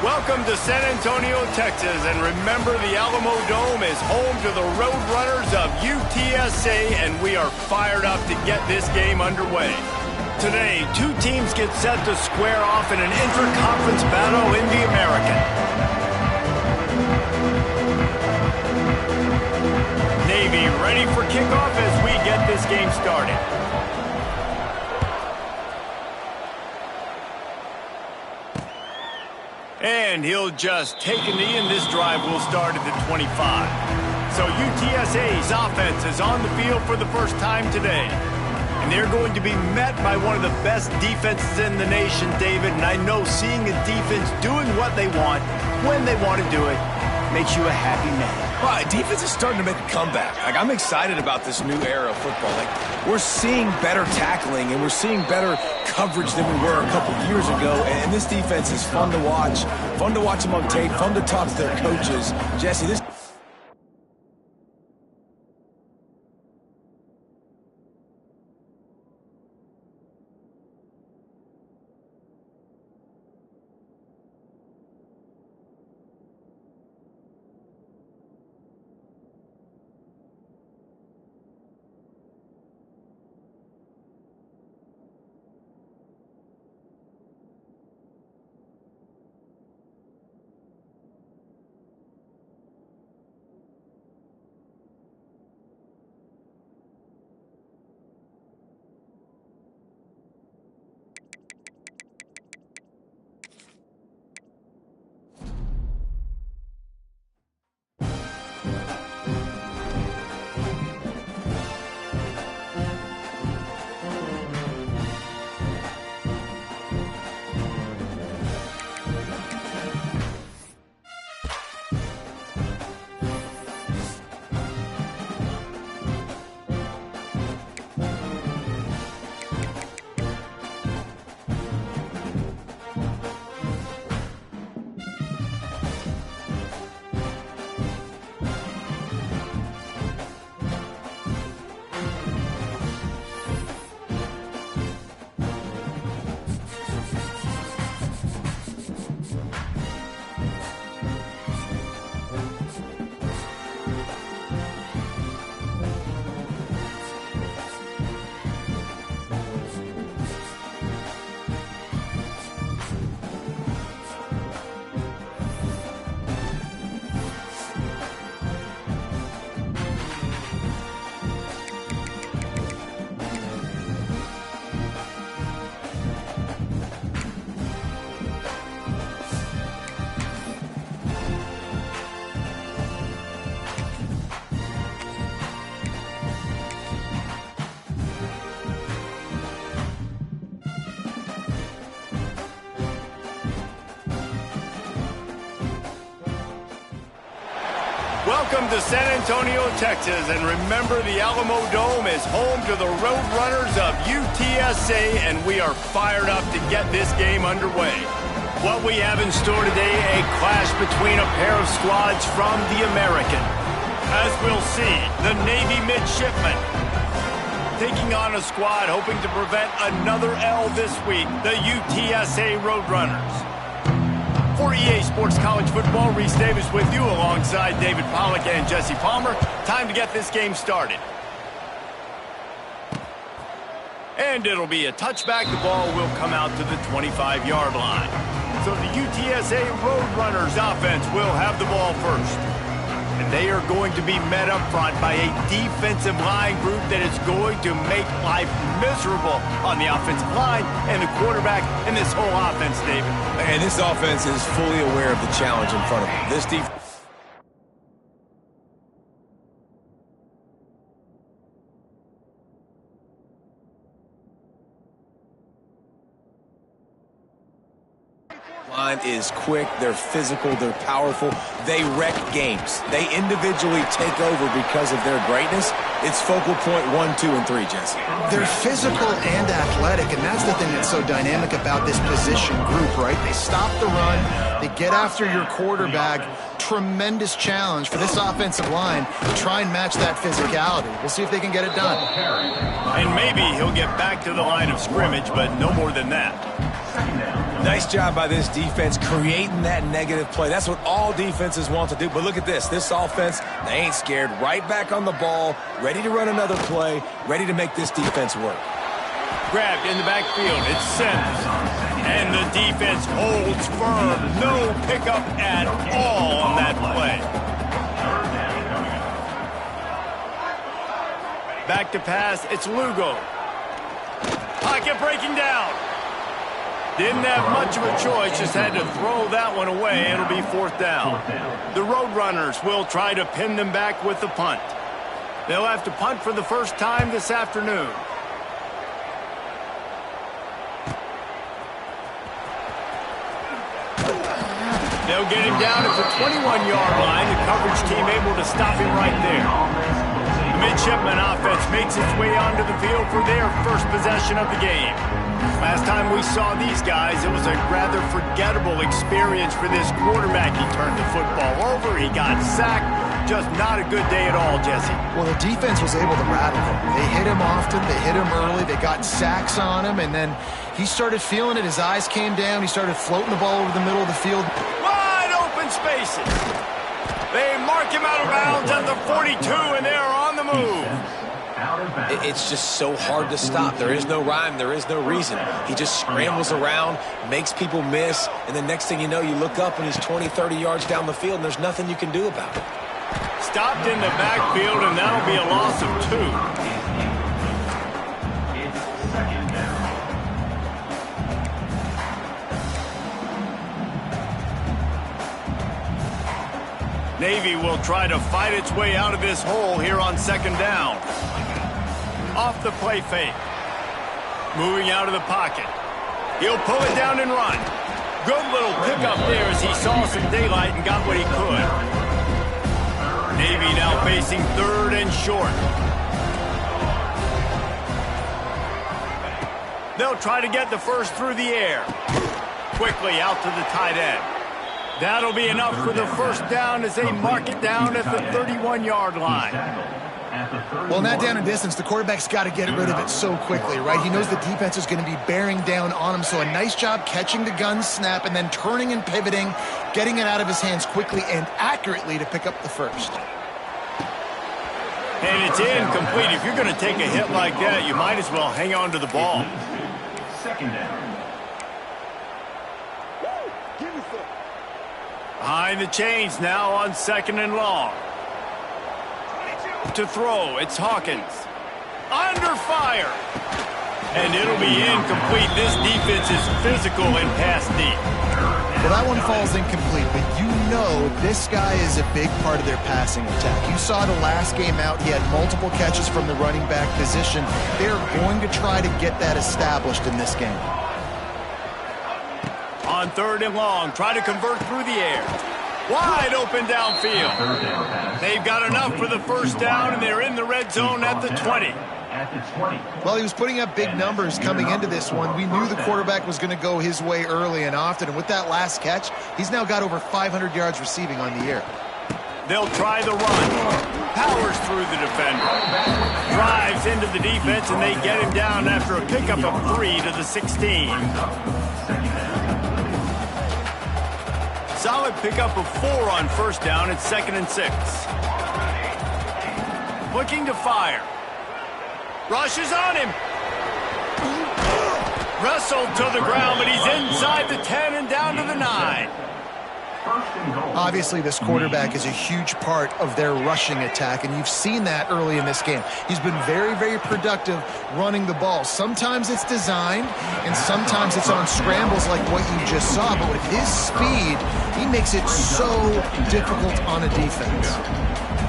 Welcome to San Antonio, Texas, and remember the Alamo Dome is home to the Roadrunners of UTSA, and we are fired up to get this game underway. Today, two teams get set to square off in an intra-conference battle in the American. Navy ready for kickoff as we get this game started. And he'll just take a knee, and this drive will start at the 25. So UTSA's offense is on the field for the first time today. And they're going to be met by one of the best defenses in the nation, David. And I know seeing a defense doing what they want, when they want to do it, makes you a happy man. Well, defense is starting to make a comeback. I'm excited about this new era of football. We're seeing better tackling, and we're seeing better coverage than we were a couple years ago. And this defense is fun to watch them on tape, fun to talk to their coaches. Jesse, this... Welcome to San Antonio, Texas, and remember the Alamo Dome is home to the Roadrunners of UTSA, and we are fired up to get this game underway. What we have in store today, a clash between a pair of squads from the American. As we'll see, the Navy midshipmen taking on a squad hoping to prevent another L this week, the UTSA Roadrunners. For EA Sports College Football, Reese Davis with you alongside David Pollack and Jesse Palmer. Time to get this game started. And it'll be a touchback. The ball will come out to the 25-yard line. So the UTSA Roadrunners offense will have the ball first. And they are going to be met up front by a defensive line group that is going to make life miserable on the offensive line and the quarterback and this whole offense, David. And this offense is fully aware of the challenge in front of them. This defense... line is quick, they're physical, they're powerful, they wreck games. They individually take over because of their greatness. It's focal point 1, 2, and 3, Jesse. They're physical and athletic, and that's the thing that's so dynamic about this position group, right? They stop the run, they get after your quarterback. Tremendous challenge for this offensive line to try and match that physicality. We'll see if they can get it done. And maybe he'll get back to the line of scrimmage, but no more than that. Nice job by this defense creating that negative play. That's what all defenses want to do. But look at this. This offense, they ain't scared. Right back on the ball, ready to run another play, ready to make this defense work. Grabbed in the backfield. It's Sims. And the defense holds firm. No pickup at all on that play. Back to pass. It's Lugo. Pocket breaking down. Didn't have much of a choice, just had to throw that one away. It'll be 4th down. The Roadrunners will try to pin them back with the punt. They'll have to punt for the first time this afternoon. They'll get him down at the 21-yard line. The coverage team able to stop him right there. The midshipman offense makes its way onto the field for their first possession of the game. Last time we saw these guys, it was a rather forgettable experience for this quarterback. He turned the football over, he got sacked. Just not a good day at all, Jesse. Well, the defense was able to rattle him. They hit him often, they hit him early, they got sacks on him, and then he started feeling it. His eyes came down, he started floating the ball over the middle of the field. Wide open spaces. They mark him out of bounds at the 42, and they're on the move. It's just so hard to stop. There is no rhyme. There is no reason. He just scrambles around, makes people miss, and the next thing you know, you look up and he's 20, 30 yards down the field, and there's nothing you can do about it. Stopped in the backfield, and that'll be a loss of 2. It's 2nd down. Navy will try to fight its way out of this hole here on 2nd down. Off the play fake. Moving out of the pocket. He'll pull it down and run. Good little pickup there as he saw some daylight and got what he could. Navy now facing 3rd and short. They'll try to get the first through the air. Quickly out to the tight end. That'll be enough for the first down as they mark it down at the 31-yard line. Well, not down in distance, the quarterback's got to get rid of it so quickly, right? He knows the defense is going to be bearing down on him, so a nice job catching the gun snap and then turning and pivoting, getting it out of his hands quickly and accurately to pick up the first. And it's incomplete. If you're going to take a hit like that, you might as well hang on to the ball. 2nd down. Behind the chains now on 2nd and long. To throw, it's Hawkins. Under fire. And it'll be incomplete. This defense is physical and pass deep. Well, that one falls incomplete, but you know this guy is a big part of their passing attack. You saw the last game out, he had multiple catches from the running back position. They're going to try to get that established in this game. On 3rd and long, try to convert through the air. Wide open downfield. They've got enough for the first down, and they're in the red zone at the 20. Well, he was putting up big numbers coming into this one. We knew the quarterback was going to go his way early and often, and with that last catch, he's now got over 500 yards receiving on the year. They'll try the run. Powers through the defender. Drives into the defense, and they get him down after a pickup of 3 to the 16. Solid pickup of 4 on first down. It's 2nd and 6. Looking to fire. Rushes on him. Wrestled to the ground, but he's inside the 10 and down to the 9. Obviously, this quarterback is a huge part of their rushing attack, and you've seen that early in this game. He's been very, very productive running the ball. Sometimes it's designed, and sometimes it's on scrambles like what you just saw, but with his speed, he makes it so difficult on a defense.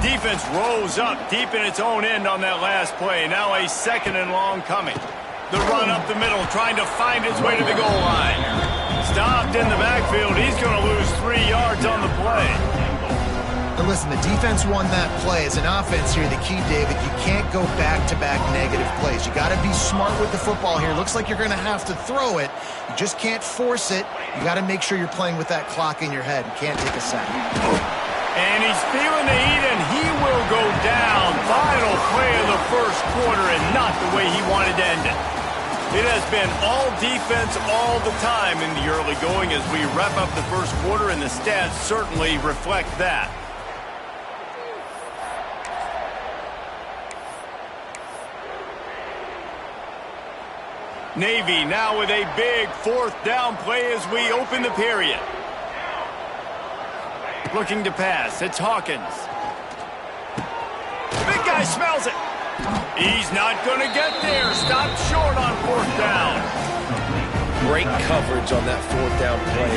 Defense rose up deep in its own end on that last play. Now a 2nd and long coming. The run up the middle, trying to find his way to the goal line. Stopped in the backfield. He's going to lose 3 yards on the play. And listen, the defense won that play. As an offense here, the key, David, you can't go back-to-back negative plays. You got to be smart with the football here. Looks like you're going to have to throw it. You just can't force it. You got to make sure you're playing with that clock in your head. You can't take a sack. And he's feeling the heat, and he will go down. Final play of the first quarter, and not the way he wanted to end it. It has been all defense all the time in the early going as we wrap up the first quarter, and the stats certainly reflect that. Navy now with a big fourth down play as we open the period. Looking to pass. It's Hawkins. The big guy smells it. He's not going to get there. Stopped short on fourth down. Great coverage on that fourth down play.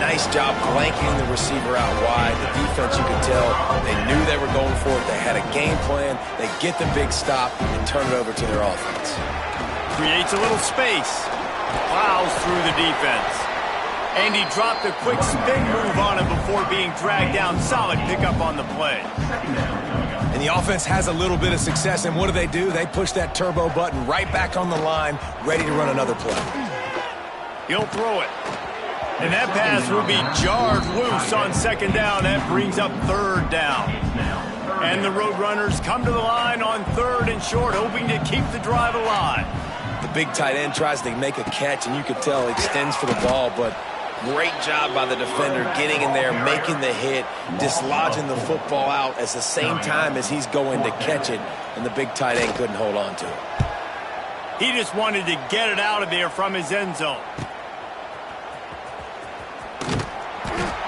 Nice job blanking the receiver out wide. The defense, you could tell, they knew they were going for it. They had a game plan. They get the big stop and turn it over to their offense. Creates a little space. Plows through the defense. And he dropped a quick spin move on him before being dragged down. Solid pickup on the play. And the offense has a little bit of success, and what do? They push that turbo button right back on the line, ready to run another play. He'll throw it. And that pass will be jarred loose on second down. That brings up third down. And the Roadrunners come to the line on third and short, hoping to keep the drive alive. The big tight end tries to make a catch, and you could tell extends for the ball, but great job by the defender getting in there, making the hit, dislodging the football out at the same time as he's going to catch it, and the big tight end couldn't hold on to it. He just wanted to get it out of there from his end zone.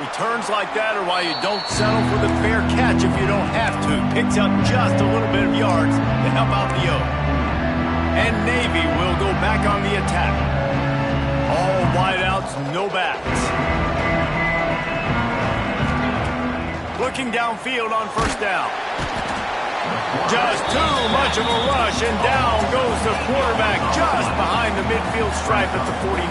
Returns like that are why you don't settle for the fair catch if you don't have to. Picks up just a little bit of yards to help out the Oak. And Navy will go back on the attack. All wideouts, no backs. Looking downfield on first down. Just too much of a rush, and down goes the quarterback just behind the midfield stripe at the 49.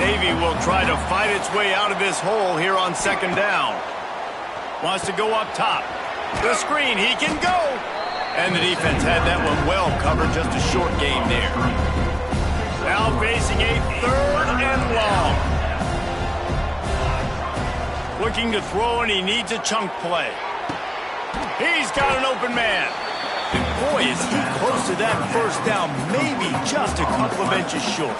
Navy will try to fight its way out of this hole here on second down. Wants to go up top. The screen, he can go. And the defense had that one well covered, just a short game there. Now facing a third and long. Looking to throw, and he needs a chunk play. He's got an open man. And boy, is he close to that first down, maybe just a couple of inches short.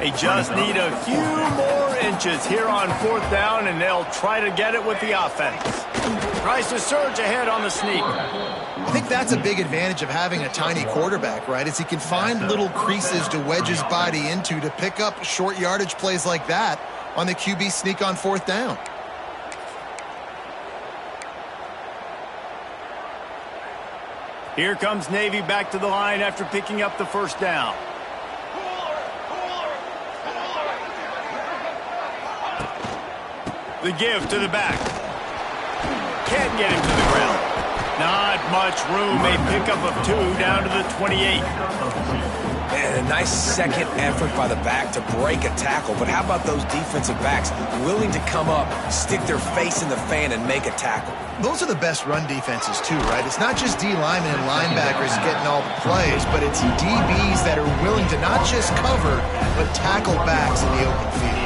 They just need a few more inches here on fourth down, and they'll try to get it with the offense. Tries to surge ahead on the sneak. I think that's a big advantage of having a tiny quarterback, right? Is he can find little creases to wedge his body into to pick up short yardage plays like that on the QB sneak on fourth down. Here comes Navy back to the line after picking up the first down. The give to the back. Can't get him to the ground. Not much room. A pickup of 2 down to the 28. And a nice second effort by the back to break a tackle. But how about those defensive backs willing to come up, stick their face in the fan, and make a tackle? Those are the best run defenses too, right? It's not just D linemen and linebackers getting all the plays, but it's DBs that are willing to not just cover, but tackle backs in the open field.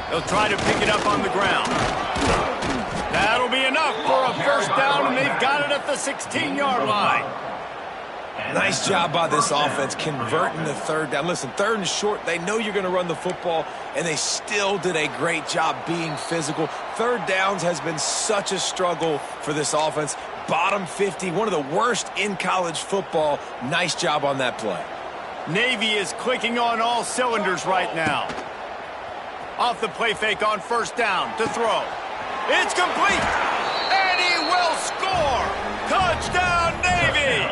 They'll try to pick it up on the ground. That'll be enough for a first down, and they've got it at the 16-yard line. Nice job by this offense converting the third down. Listen, third and short, they know you're going to run the football, and they still did a great job being physical. Third downs has been such a struggle for this offense. Bottom 50, one of the worst in college football. Nice job on that play. Navy is clicking on all cylinders right now. Off the play fake on first down to throw. It's complete, and he will score. Touchdown, Navy.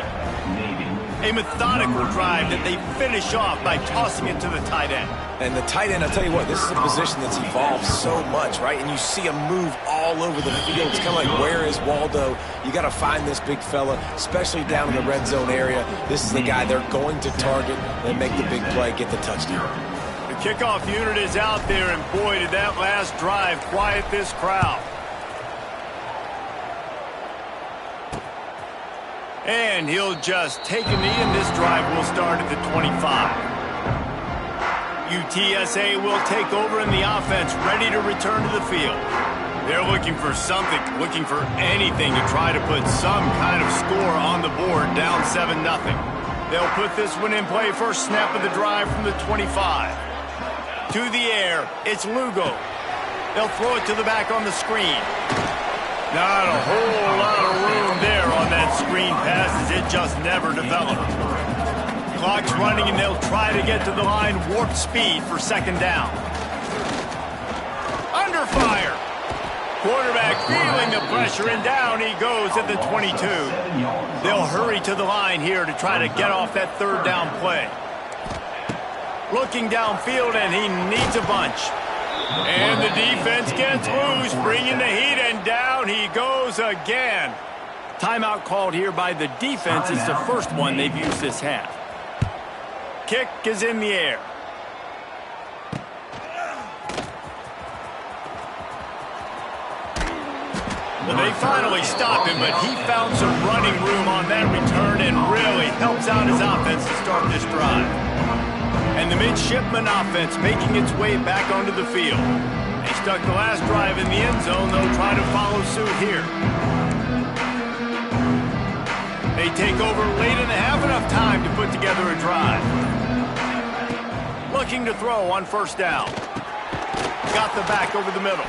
A methodical drive that they finish off by tossing it to the tight end. And the tight end, I'll tell you what, this is a position that's evolved so much, right? And you see him move all over the field. It's kind of like, where is Waldo? You got to find this big fella, especially down in the red zone area. This is the guy they're going to target and make the big play, get the touchdown. The kickoff unit is out there, and boy, did that last drive quiet this crowd. And he'll just take a knee, and this drive will start at the 25. UTSA will take over in the offense, ready to return to the field. They're looking for something, looking for anything to try to put some kind of score on the board, down 7-0. They'll put this one in play, first snap of the drive from the 25. To the air, it's Lugo. They'll throw it to the back on the screen. Not a whole lot of room there on that screen pass, as it just never developed. Clock's running, and they'll try to get to the line, warp speed for second down. Under fire. Quarterback feeling the pressure, and down he goes at the 22. They'll hurry to the line here to try to get off that third down play. Looking downfield, and he needs a bunch. And the defense gets loose, bringing the heat, and down he goes again. Timeout called here by the defense. It's the first one they've used this half. Kick is in the air. Well, they finally stop him, but he found some running room on that return and really helps out his offense to start this drive. And the midshipman offense making its way back onto the field. They stuck the last drive in the end zone. They'll try to follow suit here. They take over late in the half, enough time to put together a drive. Looking to throw on first down. Got the back over the middle.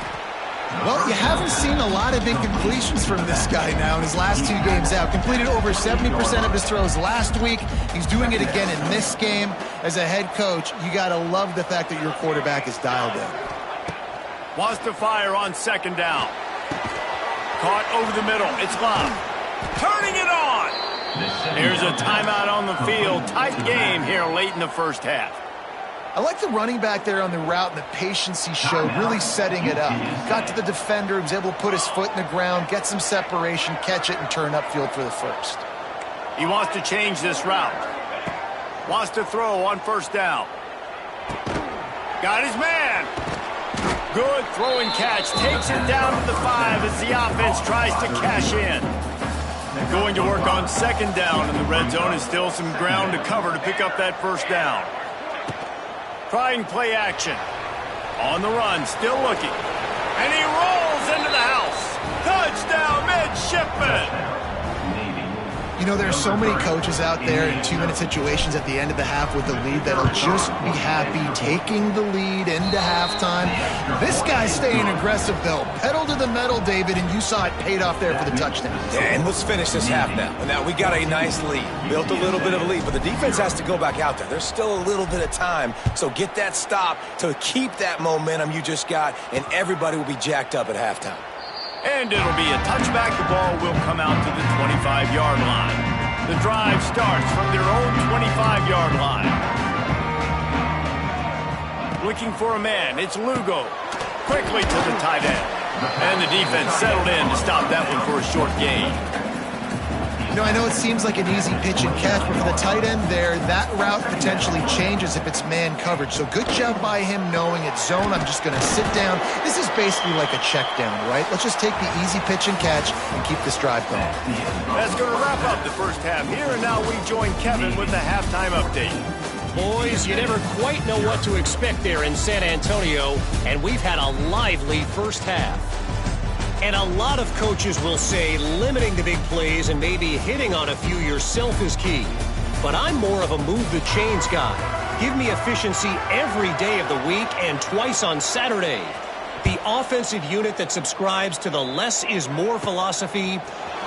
Well, you haven't seen a lot of incompletions from this guy now in his last 2 games out. Completed over 70% of his throws last week. He's doing it again in this game. As a head coach, you got to love the fact that your quarterback is dialed in. Wants to fire on second down. Caught over the middle. It's Love. Turning it on. Here's a timeout on the field. Tight game here late in the first half. I like the running back there on the route and the patience he showed, really setting it up. Got to the defender, was able to put his foot in the ground, get some separation, catch it, and turn upfield for the first. He wants to change this route. Wants to throw on first down. Got his man. Good throw and catch. Takes it down to the 5 as the offense tries to cash in. They're going to work on second down, and the red zone is still some ground to cover to pick up that first down. Trying play action. On the run, still looking. And he rolls into the house. Touchdown, midshipman. You know, there's so many coaches out there in 2-minute situations at the end of the half with the lead that'll just be happy taking the lead into halftime. This guy's staying aggressive, though. Pedal to the metal, David, and you saw it paid off there for the touchdown. Yeah, and let's finish this half now. Now, we got a nice lead. Built a little bit of a lead, but the defense has to go back out there. There's still a little bit of time, so get that stop to keep that momentum you just got, and everybody will be jacked up at halftime. And it'll be a touchback. The ball will come out to the 25-yard line. The drive starts from their own 25-yard line. Looking for a man. It's Lugo. Quickly to the tight end. And the defense settled in to stop that one for a short gain. You know, I know it seems like an easy pitch and catch, but for the tight end there, that route potentially changes if it's man coverage. So good job by him knowing it's zone. I'm just going to sit down. This is basically like a check down, right? Let's just take the easy pitch and catch and keep this drive going. That's going to wrap up the first half here, and now we join Kevin with the halftime update. Boys, you never quite know what to expect there in San Antonio, and we've had a lively first half. And a lot of coaches will say limiting the big plays and maybe hitting on a few yourself is key. But I'm more of a move the chains guy. Give me efficiency every day of the week and twice on Saturday. The offensive unit that subscribes to the less is more philosophy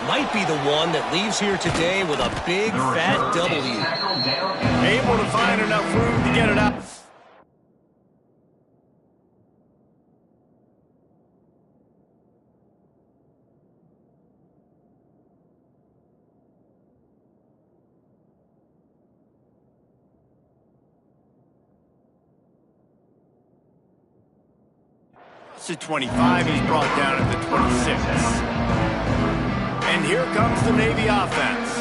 might be the one that leaves here today with a big fat W. Able to find enough room to get it out. To 25, he's brought down at the 26. And here comes the Navy offense.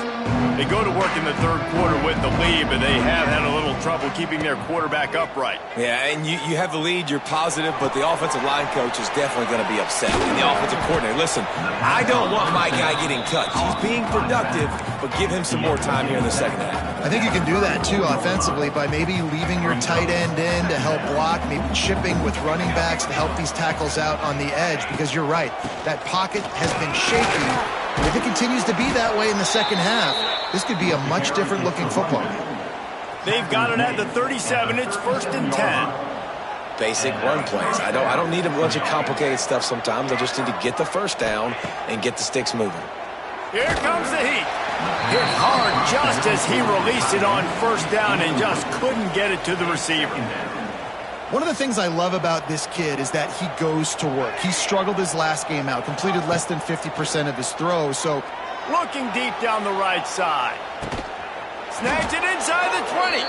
They go to work in the third quarter with the lead, but they have had a little trouble keeping their quarterback upright. Yeah, and you have the lead, you're positive, but the offensive line coach is definitely going to be upset. And the offensive coordinator, listen, I don't want my guy getting touched. He's being productive, but give him some more time here in the second half. I think you can do that too offensively by maybe leaving your tight end in to help block, maybe chipping with running backs to help these tackles out on the edge, because you're right, that pocket has been shaky. And if it continues to be that way in the second half, this could be a much different looking football game. They've got it at the 37. It's 1st and 10. Basic run plays. I don't need a bunch of complicated stuff sometimes. I just need to get the first down and get the sticks moving. Here comes the heat. Hit hard just as he released it on 1st down and just couldn't get it to the receiver. One of the things I love about this kid is that he goes to work. He struggled his last game out, completed less than 50% of his throws, so... Looking deep down the right side. Snags it inside the 20.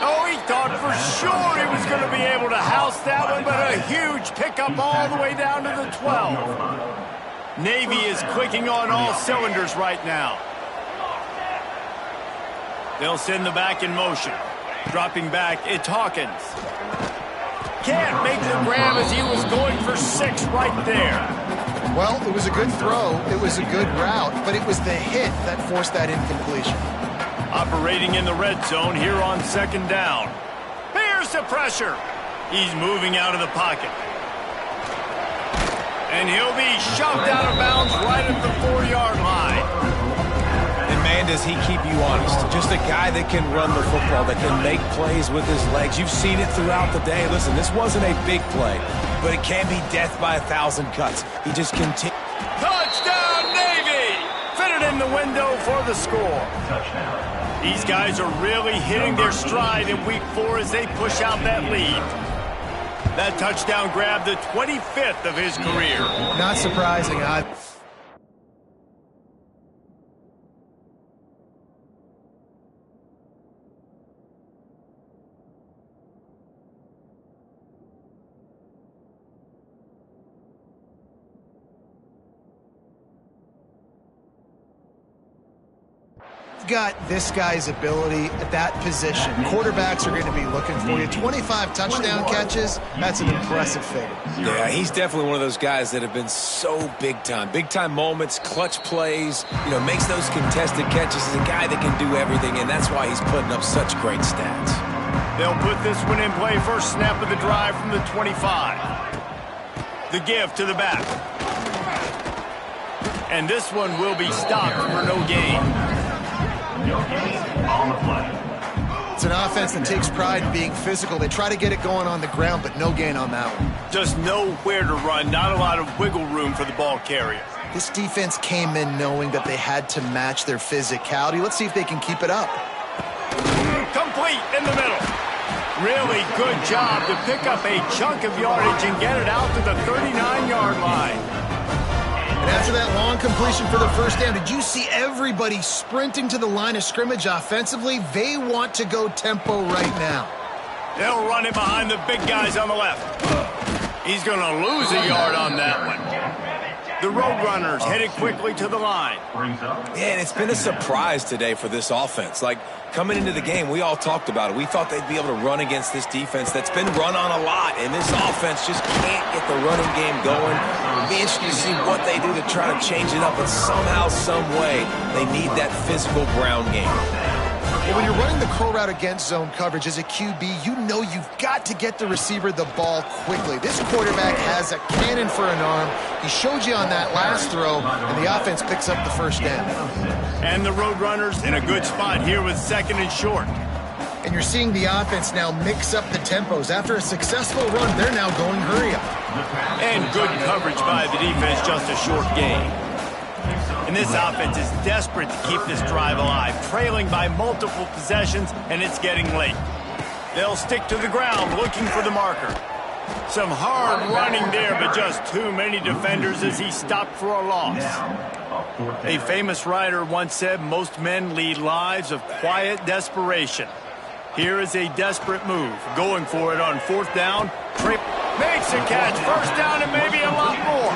Oh, he thought for sure he was going to be able to house that one, but a huge pickup all the way down to the 12. Navy is clicking on all cylinders right now. They'll send the back in motion. Dropping back, it's Hawkins. Can't make the grab as he was going for 6 right there. Well, it was a good throw. It was a good route, but it was the hit that forced that incompletion. Operating in the red zone here on 2nd down. Here's the pressure. He's moving out of the pocket. And he'll be shoved out of bounds right at the 4-yard line. And man, does he keep you honest. Just a guy that can run the football, that can make plays with his legs. You've seen it throughout the day. Listen, this wasn't a big play, but it can be death by 1,000 cuts. He just continues. Touchdown, Navy! Fitted in the window for the score. Touchdown. These guys are really hitting their stride in week 4 as they push out that lead. That touchdown grabbed the 25th of his career. Not surprising. Got this guy's ability at that position. Quarterbacks are going to be looking for you. 25 touchdown catches, that's an impressive figure. Yeah, he's definitely one of those guys that have been so big time. Big time moments, clutch plays, makes those contested catches. He's a guy that can do everything, and that's why he's putting up such great stats. They'll put this one in play. First snap of the drive from the 25. The give to the back. And this one will be stopped for no gain. No gain on the play. It's an offense that takes pride in being physical. They try to get it going on the ground, but no gain on that one. Just nowhere to run. Not a lot of wiggle room for the ball carrier. This defense came in knowing that they had to match their physicality. Let's see if they can keep it up. Complete in the middle. Really good job to pick up a chunk of yardage and get it out to the 39-yard line. And after that long completion for the first down, did you see everybody sprinting to the line of scrimmage offensively? They want to go tempo right now. They'll run it behind the big guys on the left. He's going to lose a yard on that one. The Roadrunners headed quickly to the line. Yeah, and it's been a surprise today for this offense. Like, coming into the game, we all talked about it. We thought they'd be able to run against this defense that's been run on a lot, and this offense just can't get the running game going. It'll be interesting to see what they do to try to change it up, but somehow, some way, they need that physical ground game. When you're running the curl route against zone coverage as a QB, you know you've got to get the receiver the ball quickly. This quarterback has a cannon for an arm. He showed you on that last throw, and the offense picks up the first down. And the Roadrunners in a good spot here with 2nd and short. And you're seeing the offense now mix up the tempos. After a successful run, they're now going hurry up. And good coverage by the defense, just a short gain. And this offense is desperate to keep this drive alive, trailing by multiple possessions, and it's getting late. They'll stick to the ground looking for the marker. Some hard running there, but just too many defenders as he stopped for a loss. A famous writer once said, most men lead lives of quiet desperation. Here is a desperate move, going for it on 4th down. Makes a catch, first down, and maybe a lot more.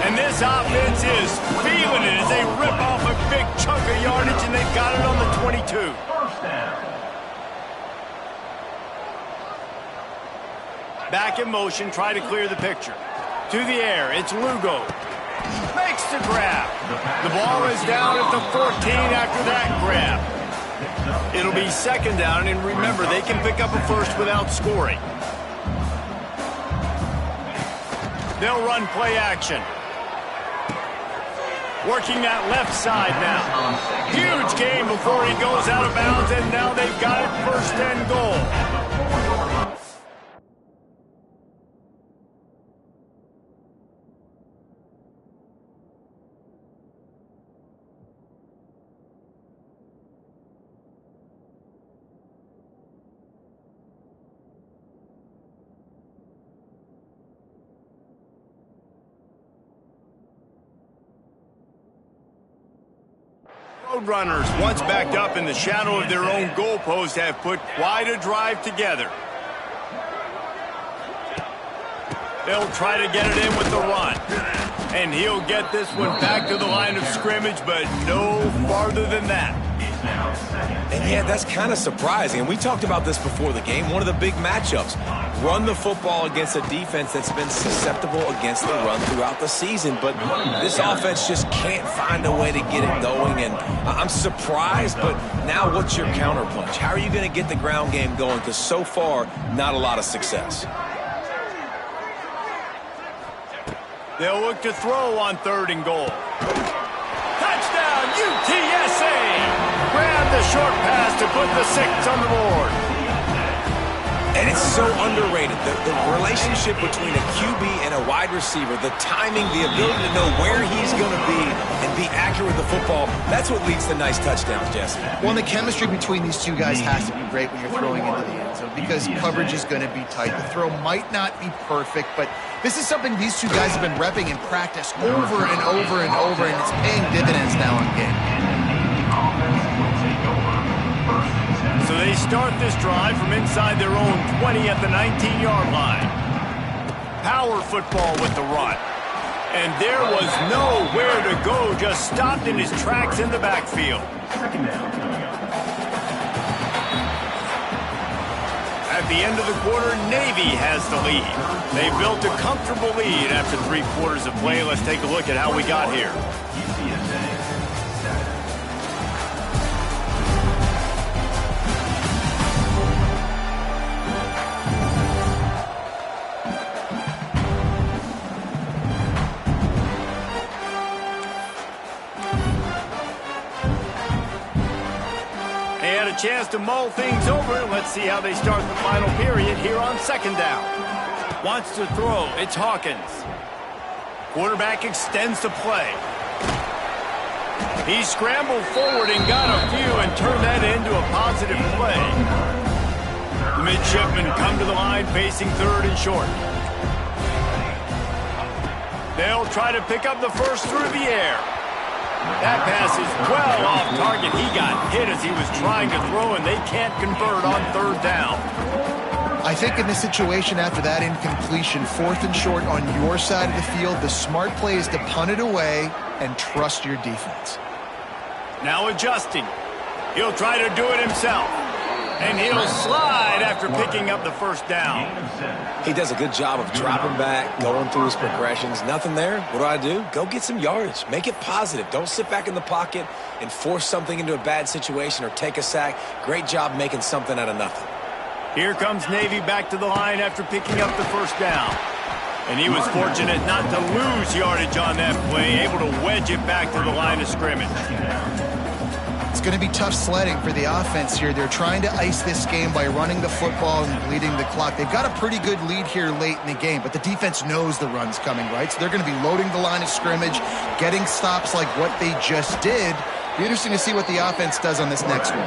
And this offense is feeling it as they rip off a big chunk of yardage, and they've got it on the 22. First down. Back in motion, try to clear the picture. To the air, it's Lugo. Makes the grab. The ball is down at the 14 after that grab. It'll be second down, and remember, they can pick up a first without scoring. They'll run play action. Working that left side now. Huge gain before he goes out of bounds, and now they've got it first and goal. Roadrunners, once backed up in the shadow of their own goalpost, have put quite a drive together. They'll try to get it in with the run. And he'll get this one back to the line of scrimmage, but no farther than that. And yeah, that's kind of surprising. And we talked about this before the game. One of the big matchups. Run the football against a defense that's been susceptible against the run throughout the season. But this offense just can't find a way to get it going. And I'm surprised, but now what's your counterpunch? How are you going to get the ground game going? Because so far, not a lot of success. They'll look to throw on 3rd and goal. Touchdown, UTSA! Grab the short pass to put the 6 on the board. And it's so underrated. The relationship between a QB and a wide receiver, the timing, the ability to know where he's going to be and be accurate with the football, that's what leads to nice touchdowns, Jesse. Well, the chemistry between these two guys has to be great when you're throwing into the end zone because coverage is going to be tight. The throw might not be perfect, but this is something these two guys have been repping in practice over and over and over, and it's paying dividends now in game. So they start this drive from inside their own 20 at the 19-yard line. Power football with the run. And there was nowhere to go, just stopped in his tracks in the backfield. At the end of the quarter, Navy has the lead. They built a comfortable lead after 3 quarters of play. Let's take a look at how we got here. Chance to mull things over. Let's see how they start the final period here on 2nd down. Wants to throw. It's Hawkins. Quarterback extends the play. He scrambled forward and got a few and turned that into a positive play. The midshipmen come to the line facing 3rd and short. They'll try to pick up the first through the air. That pass is well off target. He got hit as he was trying to throw, and they can't convert on 3rd down. I think in this situation after that incompletion, 4th and short on your side of the field, the smart play is to punt it away and trust your defense. Now adjusting. He'll try to do it himself. And he'll slide after picking up the first down. He does a good job of dropping back, going through his progressions. Nothing there. What do? Go get some yardage. Make it positive. Don't sit back in the pocket and force something into a bad situation or take a sack. Great job making something out of nothing. Here comes Navy back to the line after picking up the first down. And he was fortunate not to lose yardage on that play, able to wedge it back to the line of scrimmage. It's going to be tough sledding for the offense here. They're trying to ice this game by running the football and bleeding the clock. They've got a pretty good lead here late in the game, but the defense knows the run's coming, right? So they're going to be loading the line of scrimmage, getting stops like what they just did. Be interesting to see what the offense does on this next one.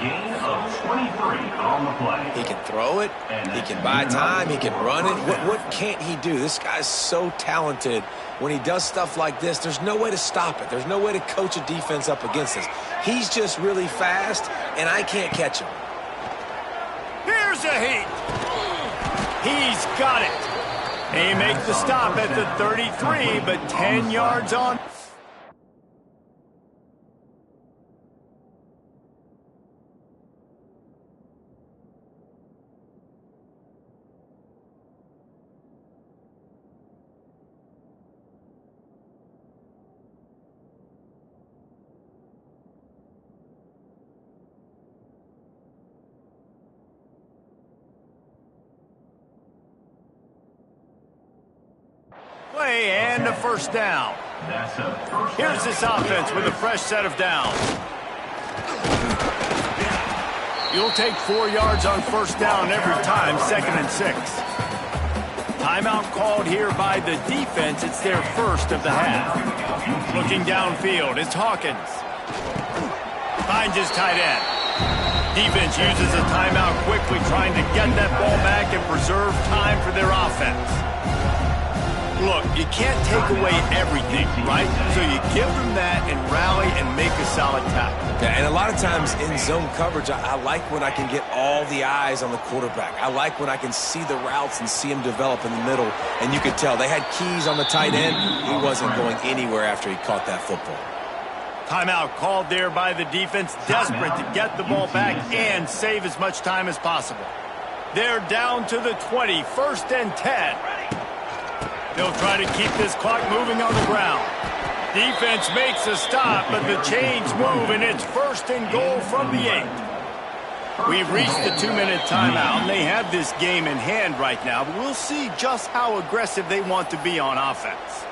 Gain of 23 on the play. He can throw it. He can buy time. He can run it. What can't he do? This guy's so talented. When he does stuff like this, there's no way to stop it. There's no way to coach a defense up against this. He's just really fast, and I can't catch him. Here's a heat. He's got it. He makes the stop at the 33, but 10 yards on. Play and a first down. That's a first Here's down. this offense with a fresh set of downs. You'll take 4 yards on first down every time, 2nd and 6. Timeout called here by the defense. It's their first of the half. Looking downfield, it's Hawkins. Finds his tight end. Defense uses a timeout quickly, trying to get that ball back and preserve time for their offense. Look, you can't take away everything, right? So you give them that and rally and make a solid tackle. Yeah, and a lot of times in zone coverage, I like when I can get all the eyes on the quarterback. I like when I can see the routes and see him develop in the middle. And you could tell they had keys on the tight end. He wasn't going anywhere after he caught that football. Timeout called there by the defense, desperate to get the ball back and save as much time as possible. They're down to the 20, 1st and 10. They'll try to keep this clock moving on the ground. Defense makes a stop, but the chains move, and it's 1st and goal from the 8. We've reached the 2-minute timeout, and they have this game in hand right now, but we'll see just how aggressive they want to be on offense.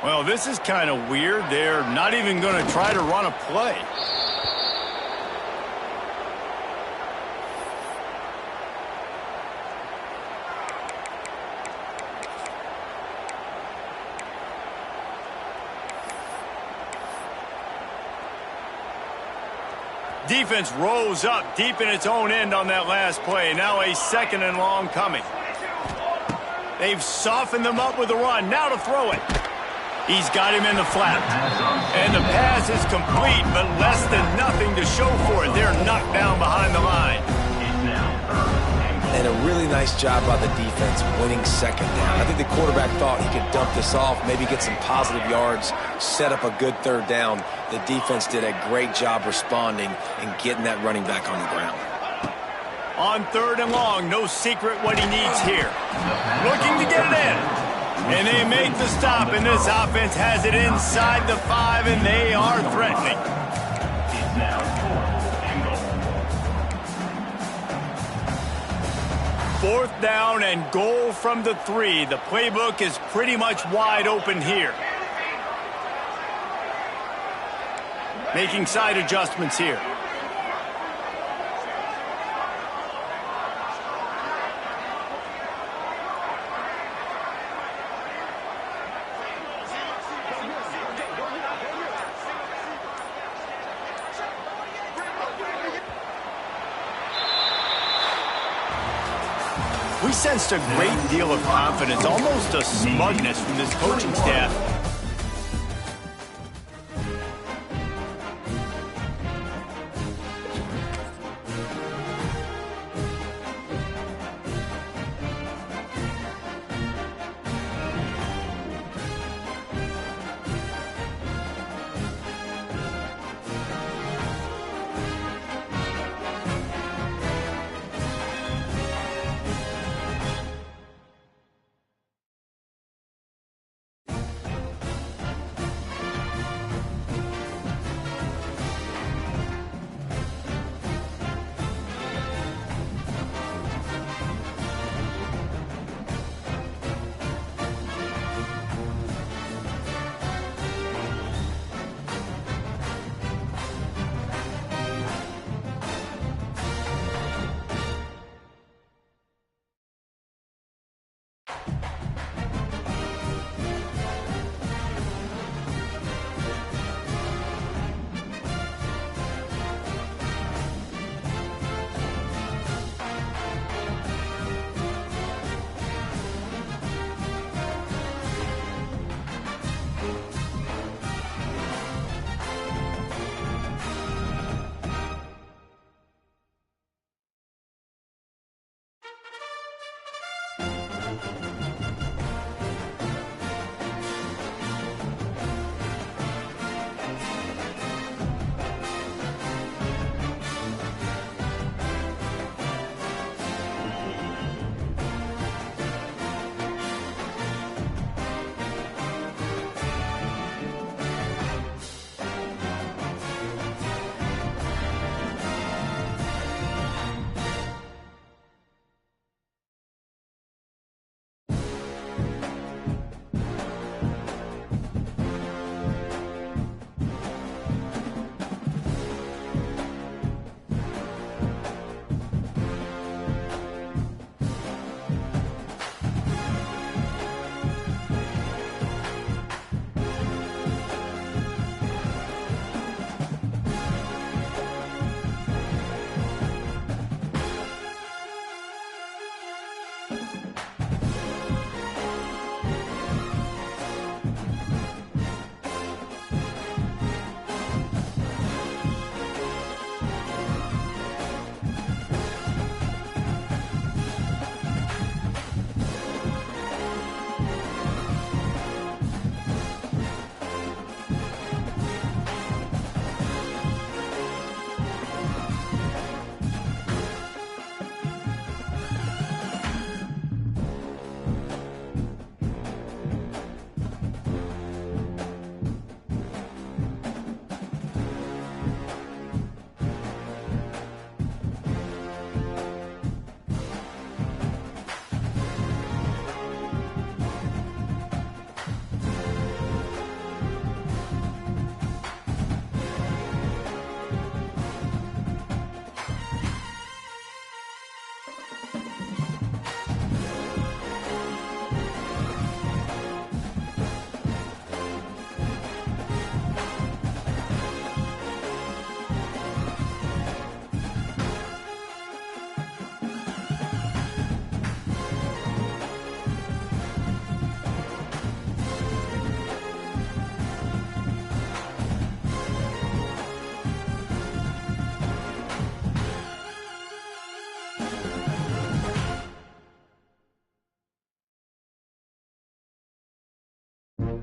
Well, this is kind of weird. They're not even going to try to run a play. Defense rolls up deep in its own end on that last play. Now a 2nd and long coming. They've softened them up with a run. Now to throw it. He's got him in the flat. And the pass is complete, but less than nothing to show for it. They're knocked down behind the line. And a really nice job by the defense winning 2nd down. I think the quarterback thought he could dump this off, maybe get some positive yards, set up a good 3rd down. The defense did a great job responding and getting that running back on the ground. On 3rd and long, no secret what he needs here. Looking to get it in. And they make the stop, and this offense has it inside the 5, and they are threatening. It's now 4th down and goal from the 3. The playbook is pretty much wide open here. Making side adjustments here. We sensed a great deal of confidence, almost a smugness from this coaching staff.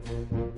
game.